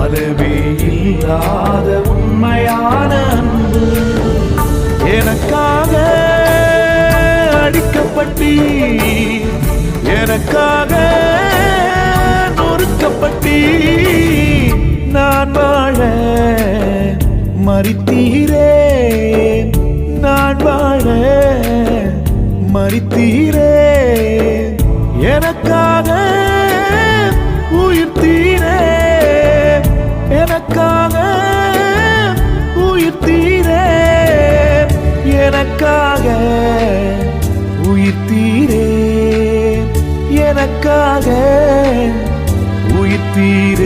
அளவே இல்லாத உண்மையான அன்பு. எனக்காக அடிக்கப்பட்டி, எனக்காக நொறுக்கப்பட்டி, நான் வாழ மரித்தீரே, நான் வாழ மரித்தீரே. எனக்காக உயிர்த்தீரே, எனக்காக உயிர்த்தீரே, எனக்காக உயிர்த்தீரே, எனக்காக உயிர்த்தீரே.